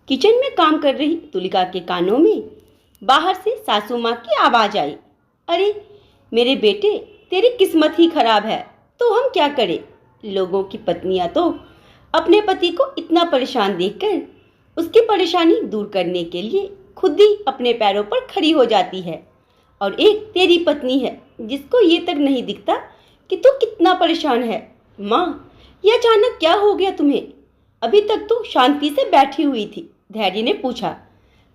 Kitchen में काम कर रही तुलिका के कानों में बाहर से सासू माँ की आवाज आई। अरे मेरे बेटे, तेरी किस्मत ही खराब है, तो हम क्या करें। लोगों की पत्नियां तो अपने पति को इतना परेशान देखकर उसकी परेशानी दूर करने के लिए खुद ही अपने पैरों पर खड़ी हो जाती है, और एक तेरी पत्नी है जिसको ये तक नहीं दिखता कि तू कितना परेशान है। माँ, ये अचानक क्या हो गया तुम्हें? अभी तक तो शांति से बैठी हुई थी। धैर्य ने पूछा।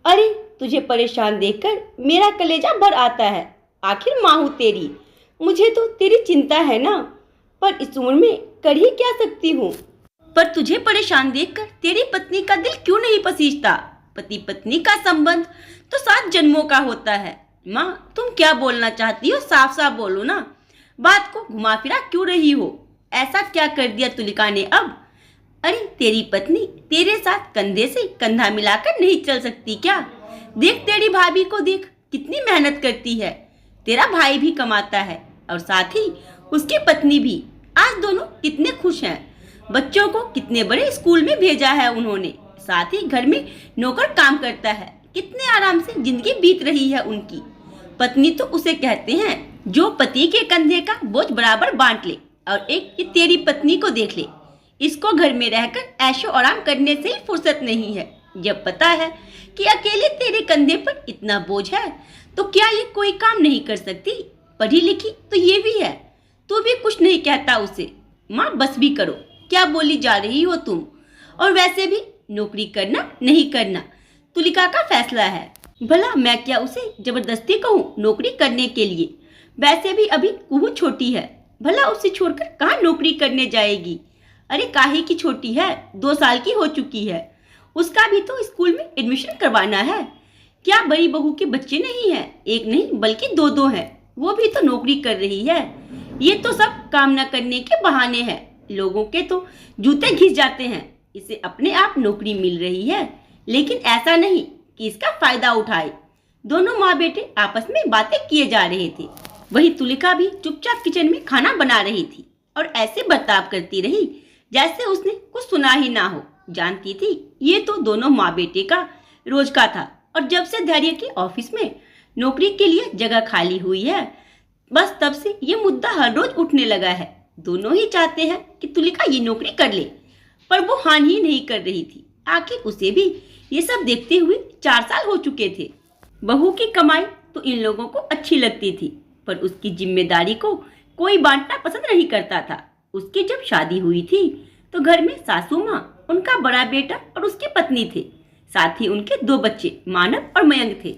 अरे तुझे परेशान देखकर मेरा कलेजा भर आता है। आखिर माँ हूँ तेरी, मुझे तो तेरी चिंता है ना, पर इस उम्र में कर ही क्या सकती हूँ। पर तुझे परेशान देखकर तेरी पत्नी का दिल क्यों नहीं पसीजता? पति पत्नी का संबंध तो 7 जन्मों का होता है। माँ, तुम क्या बोलना चाहती हो? साफ साफ बोलो ना, बात को घुमा फिरा क्यों रही हो? ऐसा क्या कर दिया तुलिका ने अब? अरे तेरी पत्नी तेरे साथ कंधे से कंधा मिलाकर नहीं चल सकती क्या? देख तेरी भाभी को, देख कितनी मेहनत करती है। तेरा भाई भी कमाता है और साथ ही उसकी पत्नी भी। आज दोनों कितने खुश हैं। बच्चों को कितने बड़े स्कूल में भेजा है उन्होंने। साथ ही घर में नौकर काम करता है। कितने आराम से जिंदगी बीत रही है उनकी। पत्नी तो उसे कहते हैं जो पति के कंधे का बोझ बराबर बांट ले। और एक ये तेरी पत्नी को देख ले, इसको घर में रहकर ऐशो आराम करने से ही फुर्सत नहीं है। जब पता है कि अकेले तेरे कंधे पर इतना बोझ है तो क्या ये कोई काम नहीं कर सकती? पढ़ी लिखी तो ये भी है, तू भी कुछ नहीं कहता उसे। माँ बस भी करो, क्या बोली जा रही हो तुम? और वैसे भी नौकरी करना नहीं करना तुलिका का फैसला है। भला मैं क्या उसे जबरदस्ती कहूँ नौकरी करने के लिए? वैसे भी अभी कुहू छोटी है, भला उसे छोड़कर कहाँ नौकरी करने जाएगी? अरे काहे की छोटी है, 2 साल की हो चुकी है। उसका भी तो स्कूल में एडमिशन करवाना है। क्या बड़ी बहू के बच्चे नहीं है? एक नहीं बल्कि 2 हैं। वो भी तो नौकरी कर रही है। ये तो सब काम न करने के बहाने हैं। लोगों के तो जूते घिस जाते हैं। इसे अपने आप नौकरी मिल रही है, लेकिन ऐसा नहीं कि इसका फायदा उठाए। दोनों माँ बेटे आपस में बातें किए जा रहे थे। वही तुलिका भी चुपचाप किचन में खाना बना रही थी और ऐसे बर्ताव करती रही जैसे उसने कुछ सुना ही ना हो। जानती थी ये तो दोनों माँ बेटे का रोज का था, और जब से धैर्य के ऑफिस में नौकरी के लिए जगह खाली हुई है, बस तब से ये मुद्दा हर रोज उठने लगा है। दोनों ही चाहते हैं कि तुलिका ये नौकरी कर ले, पर वो हान ही नहीं कर रही थी। आखिर उसे भी ये सब देखते हुए 4 साल हो चुके थे। बहू की कमाई तो इन लोगों को अच्छी लगती थी, पर उसकी जिम्मेदारी को कोई बांटना पसंद नहीं करता था। उसकी जब शादी हुई थी तो घर में सासू माँ, उनका बड़ा बेटा और उसकी पत्नी थे। साथ ही उनके 2 बच्चे मानव और मयंक थे।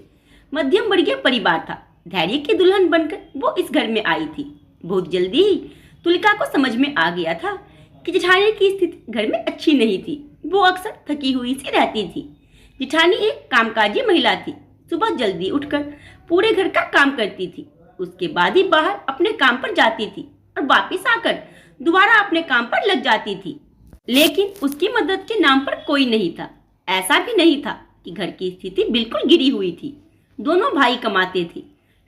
मध्यम वर्गीय परिवार था। धैर्य की दुल्हन बनकर वो इस घर में आई थी। बहुत जल्दी ही तुलिका को समझ में आ गया था कि जेठानी की स्थिति घर में अच्छी नहीं थी। वो अक्सर थकी हुई सी रहती थी। जेठानी एक कामकाजी महिला थी। सुबह जल्दी उठकर पूरे घर का काम करती थी। उसके बाद ही बाहर अपने काम पर जाती थी और वापिस आकर दोबारा अपने काम पर लग जाती थी। लेकिन उसकी मदद के नाम पर कोई नहीं था। ऐसा भी नहीं था कि घर की स्थिति बिल्कुल गिरी हुई थी। दोनों भाई कमाते थे।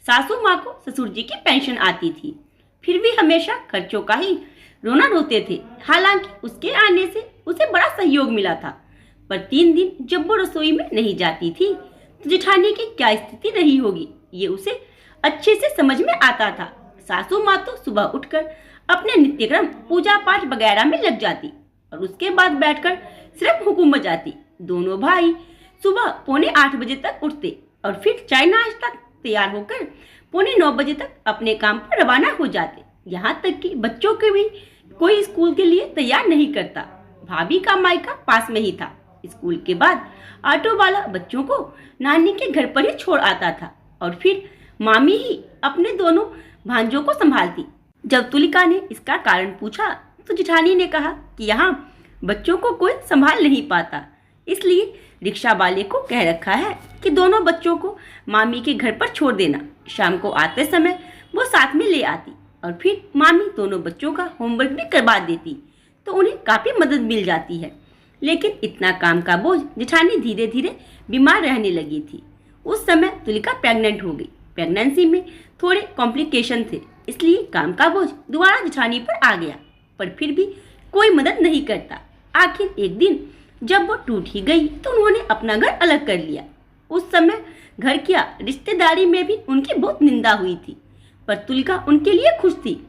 सासू माँ को ससुर जी की पेंशन आती थी, फिर भी हमेशा खर्चों का ही रोना रोते थे। हालांकि उसके आने से उसे बड़ा सहयोग मिला था, पर 3 दिन जब वो रसोई में नहीं जाती थी तो जेठानी की क्या स्थिति रही होगी ये उसे अच्छे से समझ में आता था। सासू माँ तो सुबह उठकर अपने नित्यक्रम पूजा पाठ वगैरह में लग जाती और उसके बाद बैठकर सिर्फ हुक्म बजाती। दोनों भाई सुबह 7:45 बजे तक उठते और फिर चाय नाश्ता तैयार होकर 8:45 बजे तक अपने काम पर रवाना हो जाते। यहाँ तक कि बच्चों के भी कोई स्कूल के लिए तैयार नहीं करता। भाभी का मायका पास में ही था। स्कूल के बाद ऑटो वाला बच्चों को नानी के घर पर ही छोड़ आता था और फिर मामी ही अपने दोनों भांजों को संभालती। जब तुलिका ने इसका कारण पूछा तो जेठानी ने कहा कि यहाँ बच्चों को कोई संभाल नहीं पाता, इसलिए रिक्शा वाले को कह रखा है कि दोनों बच्चों को मामी के घर पर छोड़ देना। शाम को आते समय वो साथ में ले आती और फिर मामी दोनों बच्चों का होमवर्क भी करवा देती, तो उन्हें काफ़ी मदद मिल जाती है। लेकिन इतना काम का बोझ जेठानी धीरे धीरे बीमार रहने लगी थी। उस समय तुलिका प्रेग्नेंट हो गई। प्रेगनेंसी में थोड़े कॉम्प्लिकेशन थे, इसलिए काम का बोझ दोबारा जेठानी पर आ गया, पर फिर भी कोई मदद नहीं करता। आखिर एक दिन जब वो टूट ही गई तो उन्होंने अपना घर अलग कर लिया। उस समय घर क्या रिश्तेदारी में भी उनकी बहुत निंदा हुई थी, पर तुलिका उनके लिए खुश थी।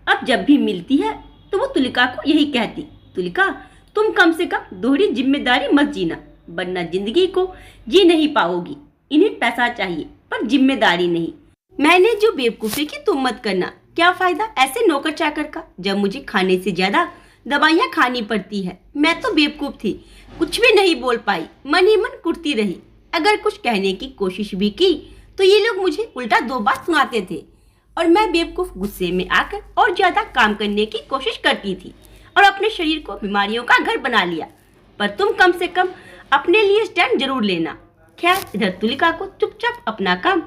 अब जब भी मिलती है तो वो तुलिका को यही कहती, तुलिका तुम कम से कम दोहरी जिम्मेदारी मत जीना, वरना जिंदगी को जी नहीं पाओगी। इन्हें पैसा चाहिए पर जिम्मेदारी नहीं। मैंने जो बेवकूफ़ी की तुम मत करना, क्या फायदा ऐसे नौकर चाकर का जब मुझे खाने से ज्यादा दवाइयाँ खानी पड़ती है। मैं तो बेवकूफ़ थी, कुछ भी नहीं बोल पाई, मन ही मन कुटती रही। अगर कुछ कहने की कोशिश भी की तो ये लोग मुझे उल्टा दो बात सुनाते थे और मैं बेवकूफ़ गुस्से में आकर और ज्यादा काम करने की कोशिश करती थी और अपने शरीर को बीमारियों का घर बना लिया। पर तुम कम से कम अपने लिए स्टैंड जरूर लेना। खैर, इधर तुलिका को चुपचाप अपना काम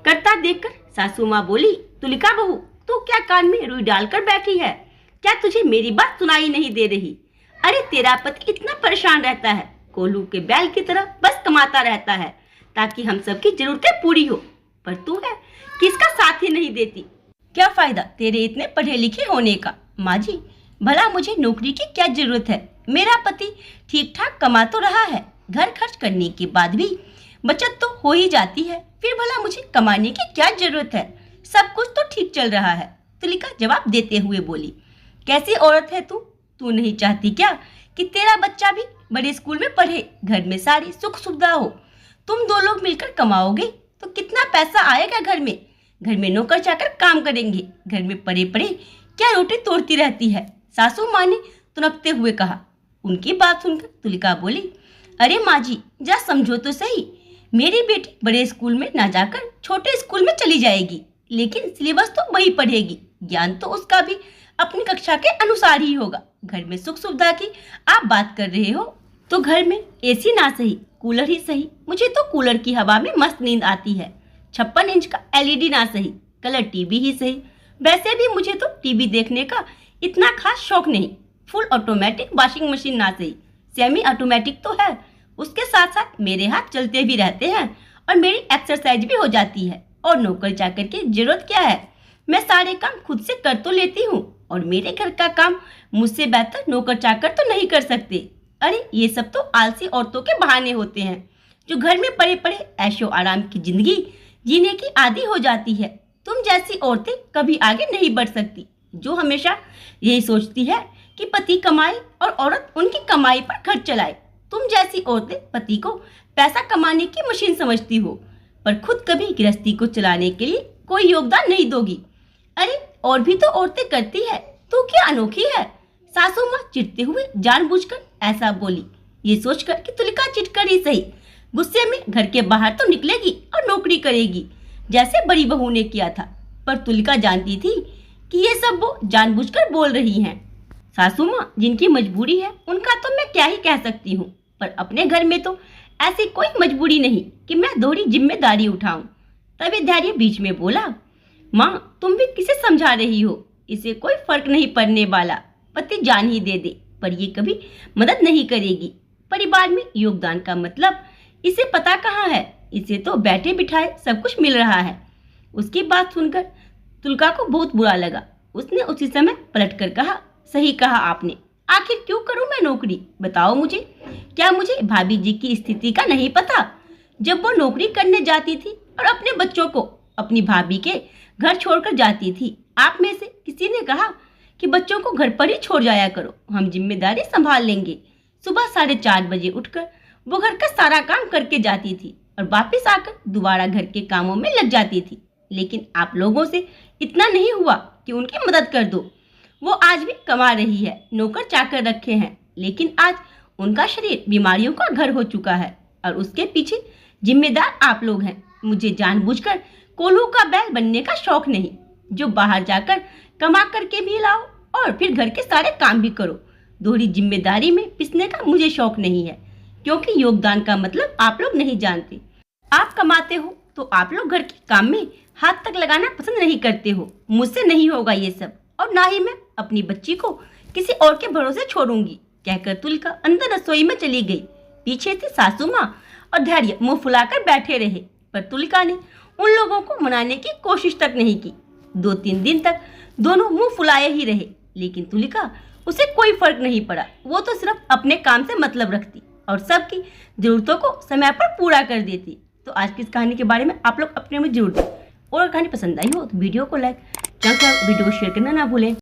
करता देखकर सासू माँ बोली, तुलिका बहू तू क्या कान में रुई डालकर बैठी है? क्या तुझे मेरी बात सुनाई नहीं दे रही? अरे तेरा पति इतना परेशान रहता है, कोल्हू के बैल की तरह बस कमाता रहता है ताकि हम सबकी जरूरतें पूरी हो, पर तू है किसका साथ ही नहीं देती। क्या फायदा तेरे इतने पढ़े लिखे होने का? माँ जी, भला मुझे नौकरी की क्या जरूरत है? मेरा पति ठीक ठाक कमा तो रहा है, घर खर्च करने के बाद भी बचत तो हो ही जाती है, फिर भला मुझे कमाने की क्या जरूरत है? सब कुछ तो ठीक चल रहा है। तुलिका जवाब देते हुए बोली, कैसी औरत है तू? तू नहीं चाहती क्या कि तेरा बच्चा भी बड़े स्कूल में पढ़े, घर में सारी सुख सुविधा हो? तुम दो लोग मिलकर कमाओगे तो कितना पैसा आएगा घर में? घर में नौकर चाकर काम करेंगे, घर में पड़े पड़े क्या रोटी तोड़ती रहती है? सासू माँ ने तुनकते हुए कहा। उनकी बात सुनकर तुलिका बोली, अरे माँ जी जरा समझो तो सही, मेरी बेटी बड़े स्कूल में ना जाकर छोटे स्कूल में चली जाएगी, लेकिन सिलेबस तो वही पढ़ेगी, ज्ञान तो उसका भी अपनी कक्षा के अनुसार ही होगा। घर में सुख सुविधा की आप बात कर रहे हो तो घर में एसी ना सही, कूलर ही सही, मुझे तो कूलर की हवा में मस्त नींद आती है। 56 इंच का एलईडी ना सही, कलर टीवी ही सही। वैसे भी मुझे तो टीवी देखने का इतना खास शौक नहीं। फुल ऑटोमेटिक वॉशिंग मशीन ना सही, सेमी ऑटोमेटिक तो है, उसके साथ साथ मेरे हाथ चलते भी रहते हैं और मेरी एक्सरसाइज भी हो जाती है। और नौकर चाकर की जरूरत क्या है? मैं सारे काम खुद से कर तो लेती हूँ और मेरे घर का काम मुझसे बेहतर नौकर चाकर तो नहीं कर सकते। अरे ये सब तो आलसी औरतों के बहाने होते हैं जो घर में पड़े पड़े ऐशो आराम की जिंदगी जीने की आदी हो जाती है। तुम जैसी औरतें कभी आगे नहीं बढ़ सकती, जो हमेशा यही सोचती है कि पति कमाए और औरत उनकी कमाई पर खर्च चलाए। तुम जैसी औरतें पति को पैसा कमाने की मशीन समझती हो, पर खुद कभी गृहस्थी को चलाने के लिए कोई योगदान नहीं दोगी। अरे और भी तो औरतें करती है, तू क्या अनोखी है? सासू माँ चिढ़ते हुए जानबूझकर ऐसा बोली, ये सोचकर कि तुलिका चिढ़कर ही सही गुस्से में घर के बाहर तो निकलेगी और नौकरी करेगी जैसे बड़ी बहू ने किया था। पर तुलिका जानती थी कि ये सब वो जानबूझकर बोल रही हैं। सासू माँ जिनकी मजबूरी है उनका तो मैं क्या ही कह सकती हूँ, पर अपने घर में तो ऐसी कोई मजबूरी नहीं कि मैं दोहरी जिम्मेदारी उठाऊं। तभी धैर्य बीच में बोला, माँ तुम भी किसे समझा रही हो? इसे कोई फर्क नहीं पड़ने वाला, पति जान ही दे दे पर ये कभी मदद नहीं करेगी। परिवार में योगदान का मतलब इसे पता कहाँ है, इसे तो बैठे बिठाए सब कुछ मिल रहा है। उसकी बात सुनकर तुलिका को बहुत बुरा लगा। उसने उसी समय पलटकर कहा, सही कहा आपने, आखिर क्यों करूं मैं नौकरी? बताओ मुझे, क्या मुझे भाभी जी की स्थिति का नहीं पता? जब वो नौकरी करने जाती थी और अपने बच्चों को अपनी भाभी के घर छोड़कर जाती थी, आप में से किसी ने कहा कि बच्चों को घर पर ही छोड़ जाया करो, हम जिम्मेदारी संभाल लेंगे। सुबह 4:30 बजे उठकर वो घर का सारा काम करके जाती थी और वापस आकर दोबारा घर के कामों में लग जाती थी। लेकिन आप लोगों से इतना नहीं हुआ कि उनकी मदद कर दो। वो आज भी कमा रही है, नौकर चाकर रखे हैं, लेकिन आज उनका शरीर बीमारियों का घर हो चुका है और उसके पीछे जिम्मेदार आप लोग हैं। मुझे जानबूझकर कोल्हू का बैल बनने का शौक नहीं, जो बाहर जाकर कमा करके भी लाओ और फिर घर के सारे काम भी करो। दोहरी जिम्मेदारी में पिसने का मुझे शौक नहीं है, क्योंकि योगदान का मतलब आप लोग नहीं जानते। आप कमाते हो तो आप लोग घर के काम में हाथ तक लगाना पसंद नहीं करते हो। मुझसे नहीं होगा ये सब, और ना ही मैं अपनी बच्ची को किसी और के भरोसे छोड़ूंगी। कहकर तुलिका अंदर रसोई में चली गई। पीछे से सासू माँ और धैर्य मुंह फुलाकर बैठे रहे, पर तुलिका ने उन लोगों को मनाने की कोशिश तक नहीं की। 2-3 दिन तक दोनों मुंह फुलाए ही रहे, लेकिन तुलिका उसे कोई फर्क नहीं पड़ा। वो तो सिर्फ अपने काम से मतलब रखती। और सबकी ज़रूरतों को समय पर पूरा कर देती। तो आज की इस कहानी के बारे में आप लोग अपने में जरूर दें, और कहानी पसंद आई हो तो वीडियो को लाइक, वीडियो को शेयर करना ना भूलें।